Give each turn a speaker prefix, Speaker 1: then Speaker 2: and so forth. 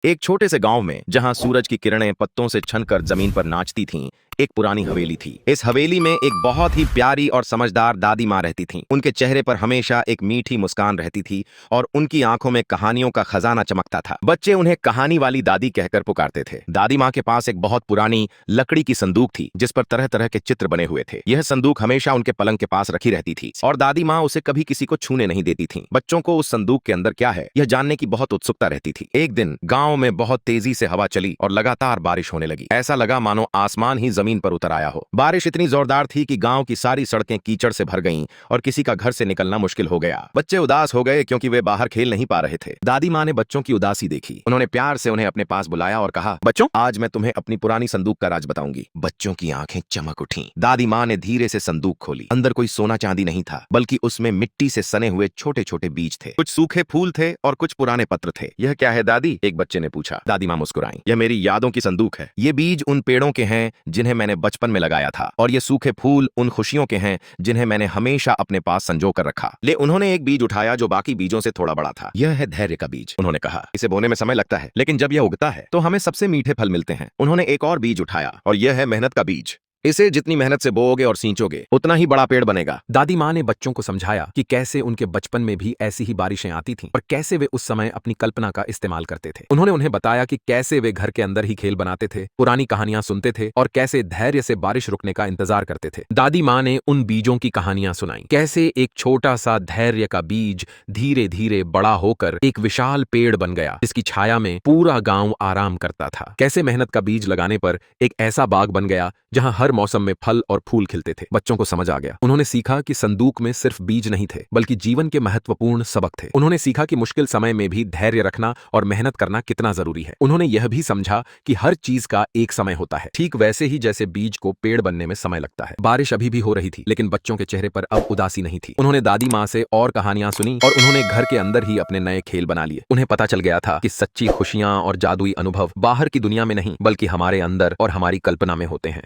Speaker 1: एक छोटे से गांव में जहां सूरज की किरणें पत्तों से छनकर जमीन पर नाचती थीं, एक पुरानी हवेली थी। इस हवेली में एक बहुत ही प्यारी और समझदार दादी माँ रहती थीं। उनके चेहरे पर हमेशा एक मीठी मुस्कान रहती थी और उनकी आंखों में कहानियों का खजाना चमकता था। बच्चे उन्हें कहानी वाली दादी कहकर पुकारते थे। दादी माँ के पास एक बहुत पुरानी लकड़ी की संदूक थी जिस पर तरह तरह के चित्र बने हुए थे। यह संदूक हमेशा उनके पलंग के पास रखी रहती थी और दादी माँ उसे कभी किसी को छूने नहीं देती थी। बच्चों को उस संदूक के अंदर क्या है यह जानने की बहुत उत्सुकता रहती थी। एक दिन गांव में बहुत तेजी से हवा चली और लगातार बारिश होने लगी। ऐसा लगा मानो आसमान ही जमीन पर उतर आया हो। बारिश इतनी जोरदार थी कि गांव की सारी सड़कें कीचड़ से भर गईं और किसी का घर से निकलना मुश्किल हो गया। बच्चे उदास हो गए क्योंकि वे बाहर खेल नहीं पा रहे थे। दादी माँ ने बच्चों की उदासी देखी। उन्होंने प्यार से उन्हें अपने पास बुलाया और कहा, बच्चों, आज मैं तुम्हें अपनी पुरानी संदूक का राज बताऊंगी। बच्चों की आंखें चमक उठी। दादी माँ ने धीरे से संदूक खोली। अंदर कोई सोना चांदी नहीं था, बल्कि उसमें मिट्टी से सने हुए छोटे छोटे बीज थे। कुछ सूखे फूल थे और कुछ पुराने पत्र थे। यह क्या है दादी? एक बच्चे ने पूछा। दादी माँ मुस्कुराई। यह मेरी यादों की संदूक है। ये बीज उन पेड़ों के हैं जिन्हें मैंने बचपन में लगाया था और ये सूखे फूल उन खुशियों के हैं जिन्हें मैंने हमेशा अपने पास संजो कर रखा। ले उन्होंने एक बीज उठाया जो बाकी बीजों से थोड़ा बड़ा था। यह है धैर्य का बीज। उन्होंने कहा, इसे बोने में समय लगता है, लेकिन जब यह उगता है तो हमें सबसे मीठे फल मिलते हैं। उन्होंने एक और बीज उठाया और यह है मेहनत का बीज। इसे जितनी मेहनत से बोओगे और सींचोगे उतना ही बड़ा पेड़ बनेगा।
Speaker 2: दादी माँ ने बच्चों को समझाया कि कैसे उनके बचपन में भी ऐसी ही बारिशें आती थीं और कैसे वे उस समय अपनी कल्पना का इस्तेमाल करते थे। उन्होंने उन्हें बताया कि कैसे वे घर के अंदर ही खेल बनाते थे, पुरानी कहानियां सुनते थे और कैसे धैर्य से बारिश रुकने का इंतजार करते थे। दादी माँ ने उन बीजों की कहानियां सुनाई, कैसे एक छोटा सा धैर्य का बीज धीरे धीरे बड़ा होकर एक विशाल पेड़ बन गया जिसकी छाया में पूरा गांव आराम करता था। कैसे मेहनत का बीज लगाने पर एक ऐसा बाग बन गया जहां हर मौसम में फल और फूल खिलते थे। बच्चों को समझ आ गया। उन्होंने सीखा कि संदूक में सिर्फ बीज नहीं थे, बल्कि जीवन के महत्वपूर्ण सबक थे। उन्होंने सीखा कि मुश्किल समय में भी धैर्य रखना और मेहनत करना कितना जरूरी है। उन्होंने यह भी समझा कि हर चीज का एक समय होता है, ठीक वैसे ही जैसे बीज को पेड़ बनने में समय लगता है। बारिश अभी भी हो रही थी, लेकिन बच्चों के चेहरे पर अब उदासी नहीं थी। उन्होंने दादी माँ से और कहानियां सुनी और उन्होंने घर के अंदर ही अपने नए खेल बना लिए। उन्हें पता चल गया था कि सच्ची खुशियां और जादुई अनुभव बाहर की दुनिया में नहीं, बल्कि हमारे अंदर और हमारी कल्पना में होते हैं।